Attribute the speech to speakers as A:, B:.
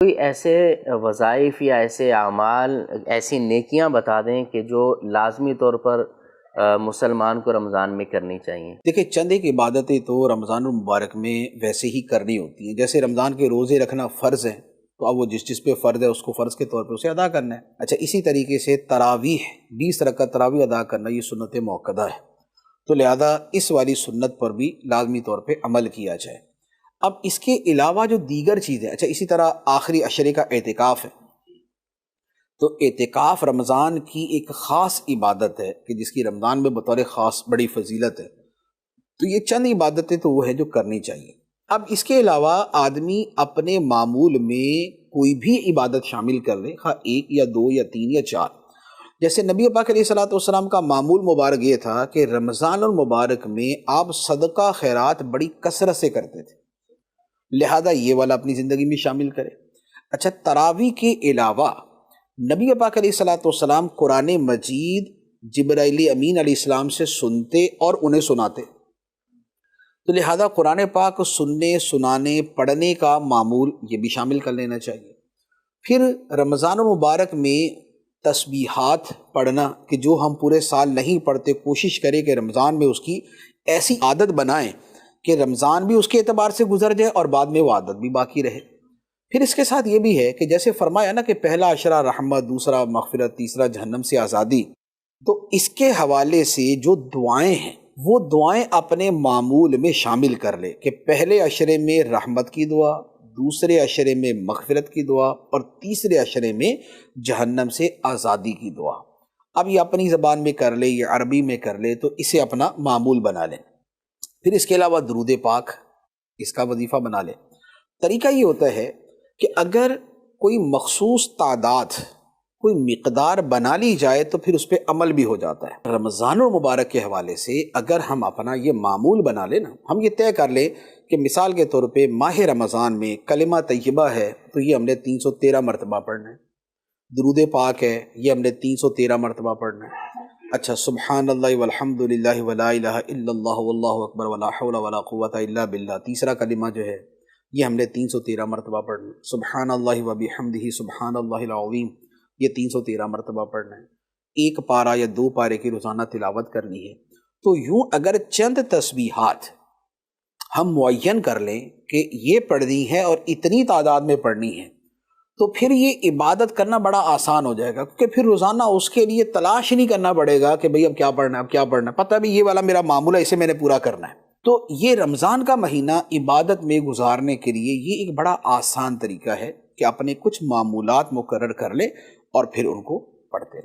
A: کوئی ایسے وظائف یا ایسے اعمال، ایسی نیکیاں بتا دیں کہ جو لازمی طور پر مسلمان کو رمضان میں کرنی چاہیے۔
B: دیکھیں، چند ایک عبادتیں تو رمضان المبارک میں ویسے ہی کرنی ہوتی ہیں، جیسے رمضان کے روزے رکھنا فرض ہے، تو اب وہ جس پہ فرض ہے اس کو فرض کے طور پہ اسے ادا کرنا ہے۔ اچھا، اسی طریقے سے تراویح 20 رکعت تراویح ادا کرنا، یہ سنت موقدہ ہے، تو لہذا اس والی سنت پر بھی لازمی طور پہ عمل کیا جائے۔ اب اس کے علاوہ جو دیگر چیزیں، اچھا اسی طرح آخری عشرے کا اعتکاف ہے، تو اعتکاف رمضان کی ایک خاص عبادت ہے کہ جس کی رمضان میں بطور خاص بڑی فضیلت ہے، تو یہ چند عبادتیں تو وہ ہیں جو کرنی چاہیے۔ اب اس کے علاوہ آدمی اپنے معمول میں کوئی بھی عبادت شامل کر لے، خواہ ایک یا دو یا تین یا چار۔ جیسے نبی پاک علیہ الصلوۃ والسلام کا معمول مبارک یہ تھا کہ رمضان المبارک میں آپ صدقہ خیرات بڑی کثرت سے کرتے تھے، لہذا یہ والا اپنی زندگی میں شامل کرے۔ اچھا، تراویح کے علاوہ نبی پاک علیہ الصلوۃ والسلام قرآن مجید جبرائیل امین علیہ السلام سے سنتے اور انہیں سناتے، تو لہذا قرآن پاک سننے، سنانے، پڑھنے کا معمول یہ بھی شامل کر لینا چاہیے۔ پھر رمضان المبارک میں تسبیحات پڑھنا کہ جو ہم پورے سال نہیں پڑھتے، کوشش کریں کہ رمضان میں اس کی ایسی عادت بنائیں کہ رمضان بھی اس کے اعتبار سے گزر جائے اور بعد میں وہ عادت بھی باقی رہے۔ پھر اس کے ساتھ یہ بھی ہے کہ جیسے فرمایا نا کہ پہلا عشرہ رحمت، دوسرا مغفرت، تیسرا جہنم سے آزادی، تو اس کے حوالے سے جو دعائیں ہیں وہ دعائیں اپنے معمول میں شامل کر لے کہ پہلے عشرے میں رحمت کی دعا، دوسرے عشرے میں مغفرت کی دعا، اور تیسرے عشرے میں جہنم سے آزادی کی دعا۔ اب یہ اپنی زبان میں کر لے، یہ عربی میں کر لے، تو اسے اپنا معمول بنا لیں۔ پھر اس کے علاوہ درود پاک، اس کا وظیفہ بنا لیں۔ طریقہ یہ ہوتا ہے کہ اگر کوئی مخصوص تعداد، کوئی مقدار بنا لی جائے تو پھر اس پہ عمل بھی ہو جاتا ہے۔ رمضان المبارک کے حوالے سے اگر ہم اپنا یہ معمول بنا لیں نا، ہم یہ طے کر لیں کہ مثال کے طور پہ ماہ رمضان میں کلمہ طیبہ ہے تو یہ ہم نے 313 مرتبہ پڑھنا ہے، درود پاک ہے یہ ہم نے 313 مرتبہ پڑھنا ہے۔ اچھا، سبحان اللہ والحمد للہ ولا الہ الا اللہ واللہ اکبر ولا حول ولا قوۃ الا باللہ، تیسرا کلمہ جو ہے یہ ہم نے 313 مرتبہ پڑھنا ہے۔ سبحان اللہ وبحمدہ سبحان اللہ العظیم، یہ 313 مرتبہ پڑھنا ہے۔ ایک پارہ یا دو پارے کی روزانہ تلاوت کرنی ہے۔ تو یوں اگر چند تسبیحات ہم معین کر لیں کہ یہ پڑھنی ہے اور اتنی تعداد میں پڑھنی ہے، تو پھر یہ عبادت کرنا بڑا آسان ہو جائے گا، کیونکہ پھر روزانہ اس کے لیے تلاش نہیں کرنا پڑے گا کہ بھئی اب کیا پڑھنا ہے، اب کیا پڑھنا ہے، پتہ بھی یہ والا میرا معمول ہے، اسے میں نے پورا کرنا ہے۔ تو یہ رمضان کا مہینہ عبادت میں گزارنے کے لیے یہ ایک بڑا آسان طریقہ ہے کہ اپنے کچھ معمولات مقرر کر لیں اور پھر ان کو پڑھتے رہیں۔